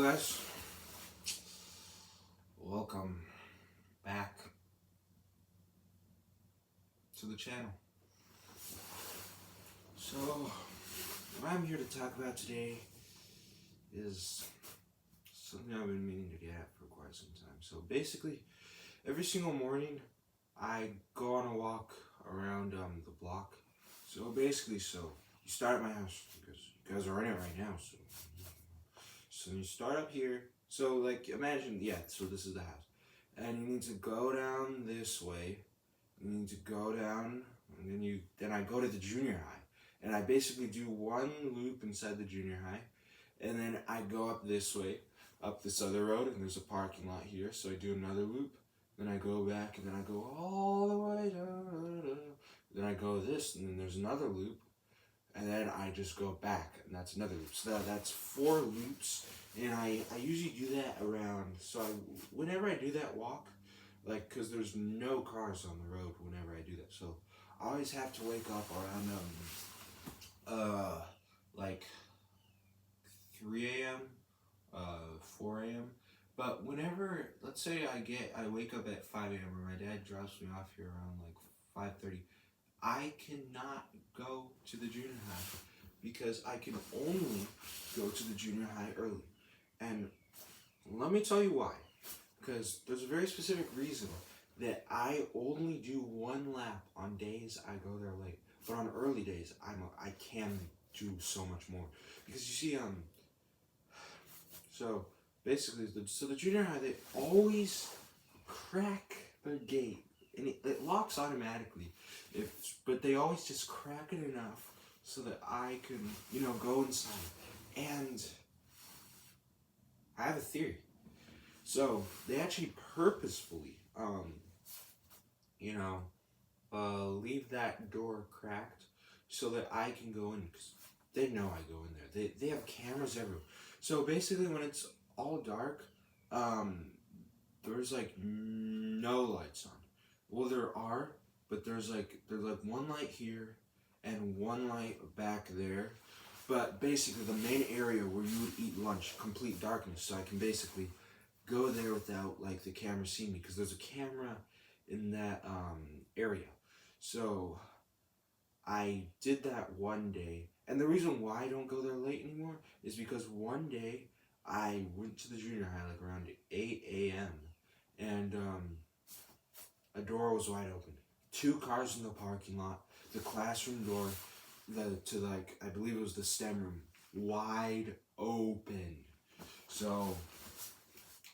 guys? Welcome back to the channel. So, what I'm here to talk about today is something I've been meaning to get at for quite some time. So basically, every single morning, I go on a walk around the block. So basically, you start at my house because you guys are in it right now. So you start up here. So like imagine, so this is the house. And you need to go down this way. You need to go down, and then I go to the junior high. And I basically do one loop inside the junior high. And then I go up this way, up this other road, and there's a parking lot here. So I do another loop. Then I go back, and then I go all the way down. Then I go this, and then there's another loop. And then I just go back, and that's another loop. So that's 4 loops, and I usually do that around, whenever I do that walk, like, because there's no cars on the road whenever I do that, so I always have to wake up around, like, 3 a.m., 4 a.m., but whenever, let's say I wake up at 5 a.m. or my dad drops me off here around, like, 5:30, I cannot go to the junior high because I can only go to the junior high early. And let me tell you why. Because there's a very specific reason that I only do 1 lap on days I go there late. But on early days, I can do so much more. Because you see, so basically, the junior high, they always crack their gate. And it locks automatically, but they always just crack it enough so that I can, go inside. And I have a theory. So they actually purposefully, leave that door cracked so that I can go in, because they know I go in there. They have cameras everywhere. So basically, when it's all dark, there's like no lights on. Well, there are, but there's like 1 light here and 1 light back there. But basically, the main area where you would eat lunch, complete darkness. So I can basically go there without like the camera seeing me, because there's a camera in that area. So I did that one day, and the reason why I don't go there late anymore is because one day I went to the junior high like around 8 a.m. and a door was wide open. 2 cars in the parking lot. The classroom door, I believe it was the STEM room, wide open. So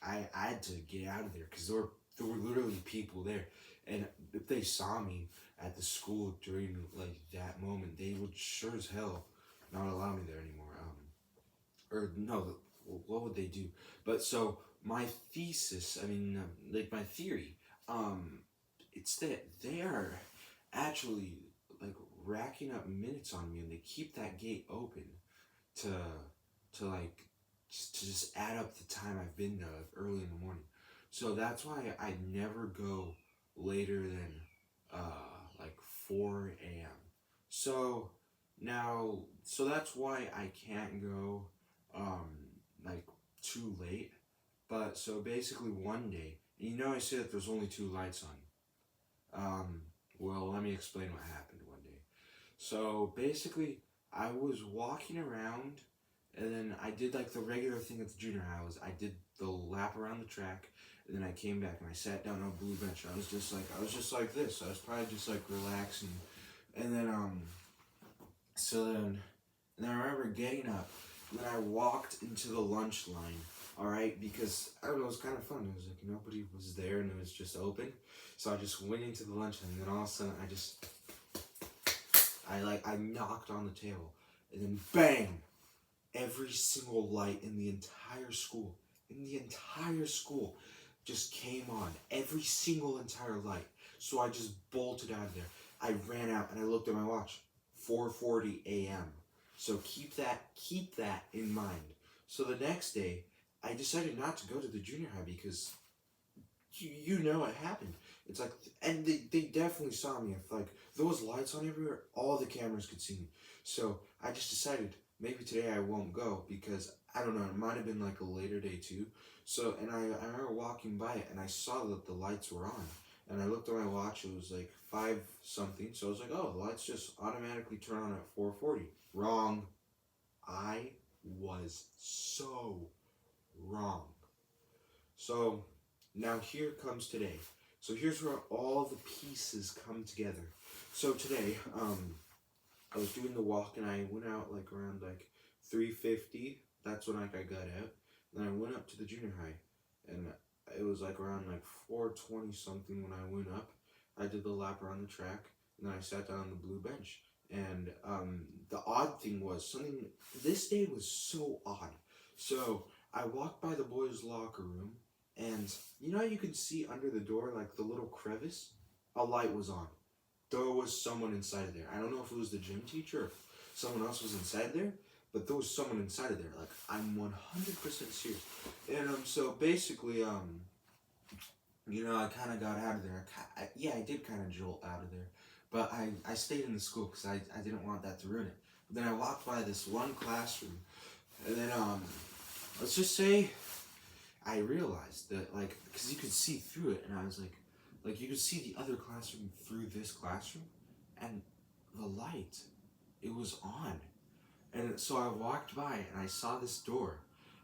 I had to get out of there because there were literally people there, and if they saw me at the school during like that moment, they would sure as hell not allow me there anymore. Or no, what would they do? But so my thesis, my theory, it's that they are actually like racking up minutes on me, and they keep that gate open to just add up the time I've been there like early in the morning. So that's why I never go later than like 4 a.m. So that's why I can't go like too late. But so basically one day, and I said that there's only 2 lights on. Well, let me explain what happened one day. So basically, I was walking around, and then I did like the regular thing at the junior high. I did the lap around the track, and then I came back and I sat down on a blue bench. I was just like this. I was probably just like relaxing, and then and I remember getting up, and then I walked into the lunch line. All right, because I don't know, it was kind of fun. It was like nobody was there, and it was just open. So I just went into the lunch line, and then all of a sudden I knocked on the table, and then bang! Every single light in the entire school, just came on. Every single entire light. So I just bolted out of there. I ran out, and I looked at my watch. 4:40 a.m. So keep that in mind. So the next day, I decided not to go to the junior high because you know what happened. It's like, and they definitely saw me. If like there was lights on everywhere, all the cameras could see me. So I just decided maybe today I won't go because I don't know, it might have been like a later day too. So, and I remember walking by it and I saw that the lights were on. And I looked at my watch, it was like 5 something. So I was like, oh, the lights just automatically turn on at 4:40. Wrong. I was so wrong. So now here comes today. So here's where all the pieces come together. So today, I was doing the walk and I went out like around like 3:50. That's when like I got out. Then I went up to the junior high, and it was like around like 4:20 something when I went up. I did the lap around the track, and then I sat down on the blue bench. And the odd thing was something. This day was so odd. So I walked by the boys' locker room, and you know how you could see under the door like the little crevice? A light was on. There was someone inside of there. I don't know if it was the gym teacher or if someone else was inside there, but there was someone inside of there. Like, I'm 100% serious. And so basically, you know, I kind of got out of there. I did kind of jolt out of there, but I stayed in the school because I didn't want that to ruin it. But then I walked by this one classroom, and then let's just say I realized that, like, because you could see through it, and I was like you could see the other classroom through this classroom, and the light, it was on. And so I walked by and I saw this door,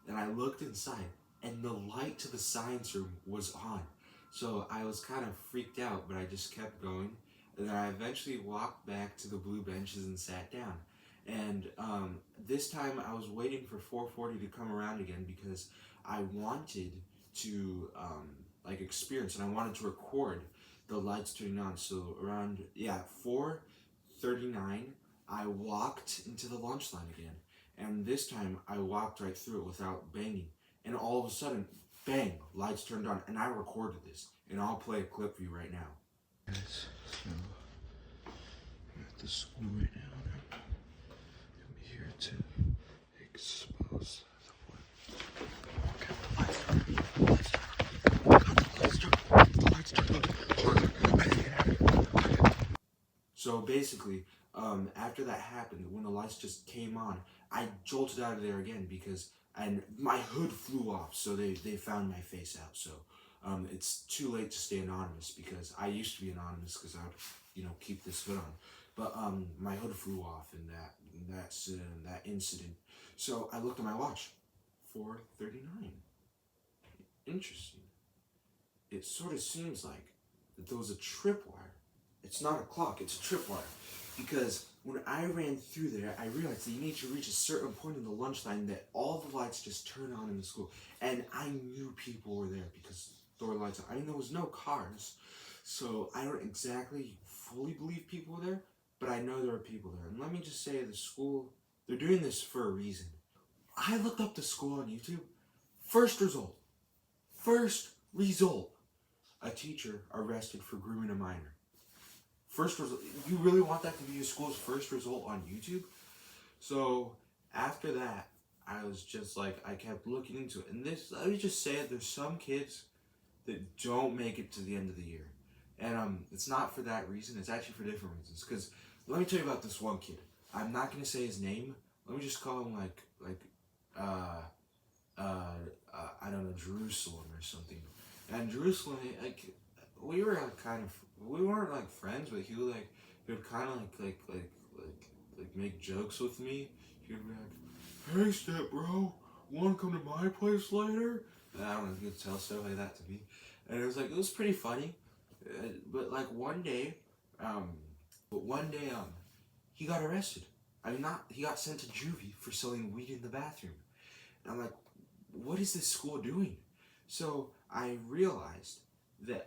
and I looked inside, and the light to the science room was on. So I was kind of freaked out, but I just kept going, and then I eventually walked back to the blue benches and sat down. And this time I was waiting for 4:40 to come around again because I wanted to like experience, and I wanted to record the lights turning on. So around 4:39, I walked into the lunch line again, and this time I walked right through it without banging. And all of a sudden, bang! Lights turned on, and I recorded this, and I'll play a clip for you right now. Guys, so I'm at the school right now. I'm here to expose the wood. Okay, the lights turn. So basically, after that happened, when the lights just came on, I jolted out of there again because my hood flew off, so they found my face out. So it's too late to stay anonymous because I used to be anonymous because I would, keep this hood on. But my hood flew off in that incident. So I looked at my watch, 4:39. Interesting. It sort of seems like that there was a tripwire. It's not a clock, it's a tripwire. Because when I ran through there, I realized that you need to reach a certain point in the lunch line that all the lights just turn on in the school. And I knew people were there because there were lights on. I mean, there was no cars, so I don't exactly fully believe people were there, but I know there were people there. And let me just say, the school, they're doing this for a reason. I looked up the school on YouTube. First result, a teacher arrested for grooming a minor. First result. You really want that to be your school's first result on YouTube? So after that, I was just like, I kept looking into it. And let me just say, there's some kids that don't make it to the end of the year. And it's not for that reason. It's actually for different reasons. Because let me tell you about this one kid. I'm not going to say his name. Let me just call him I don't know, Jerusalem or something. And Jerusalem, like, we were we weren't like friends, but he would kind of like make jokes with me. He would be like, "Hey, step bro, wanna come to my place later?" And I don't know, he would tell stuff like that to me, and it was pretty funny. But one day, he got arrested. I mean, he got sent to juvie for selling weed in the bathroom. And I'm like, what is this school doing? So I realized that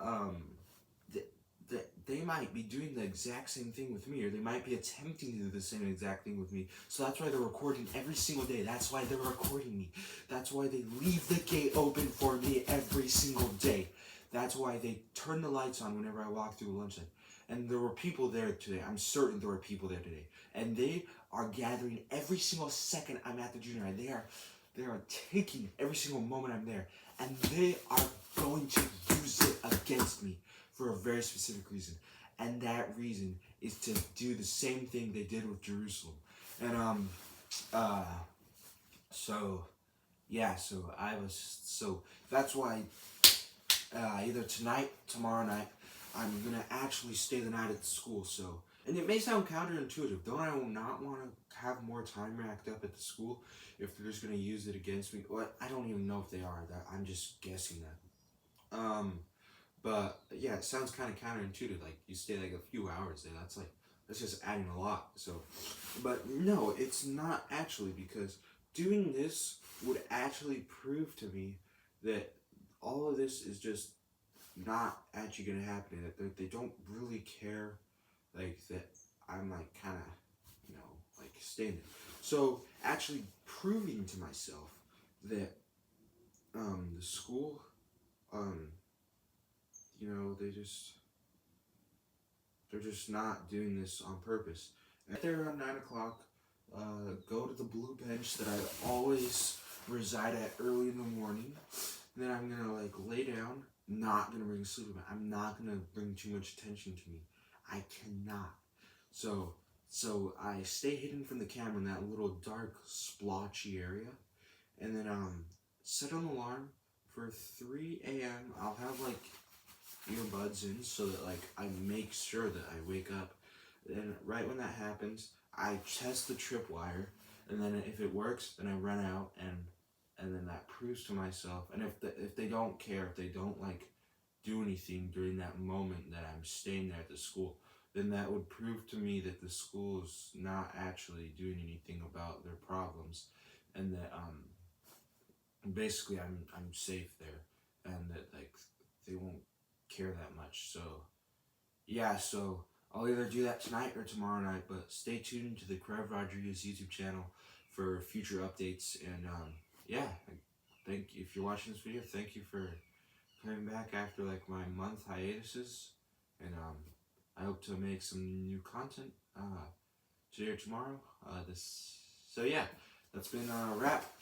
that they might be doing the exact same thing with me, or they might be attempting to do the same exact thing with me. So that's why they're recording every single day. That's why they're recording me. That's why they leave the gate open for me every single day. That's why they turn the lights on whenever I walk through the lunch line. And there were people there today. I'm certain there were people there today. And they are gathering every single second I'm at the junior high. They are taking every single moment I'm there. And they are going to use it against me for a very specific reason. And that reason is to do the same thing they did with Jerusalem. And Uh, so yeah, so that's why either tonight, tomorrow night, I'm gonna actually stay the night at the school. So, and it may sound counterintuitive. Don't I not want to have more time racked up at the school if they're just gonna use it against me? Well, I don't even know if they are. That I'm just guessing that. But yeah, it sounds kind of counterintuitive. Like you stay like a few hours there. That's just adding a lot. So, but no, it's not actually, because doing this would actually prove to me that all of this is just not actually gonna happen. That they don't really care, like that I'm like kind of, like staying there. So actually proving to myself that the school, um they're just not doing this on purpose. At there around 9 o'clock, go to the blue bench that I always reside at early in the morning. Then I'm gonna like lay down. Not gonna bring a sleeping bag. I'm not gonna bring too much attention to me. I cannot. So I stay hidden from the camera in that little dark splotchy area, and then set an alarm for 3 a.m. I'll have like earbuds in so that like I make sure that I wake up. Then right when that happens, I test the tripwire, and then if it works, then I run out, and then that proves to myself. And if they don't care, if they don't like do anything during that moment that I'm staying there at the school, then that would prove to me that the school is not actually doing anything about their problems, and that basically I'm safe there, and that like they won't care that much. So yeah, so I'll either do that tonight or tomorrow night, but stay tuned to the Crev Rodriquez YouTube channel for future updates. And yeah, thank if you're watching this video, thank you for coming back after like my month hiatuses, and I hope to make some new content today or tomorrow. This so yeah, that's been a wrap.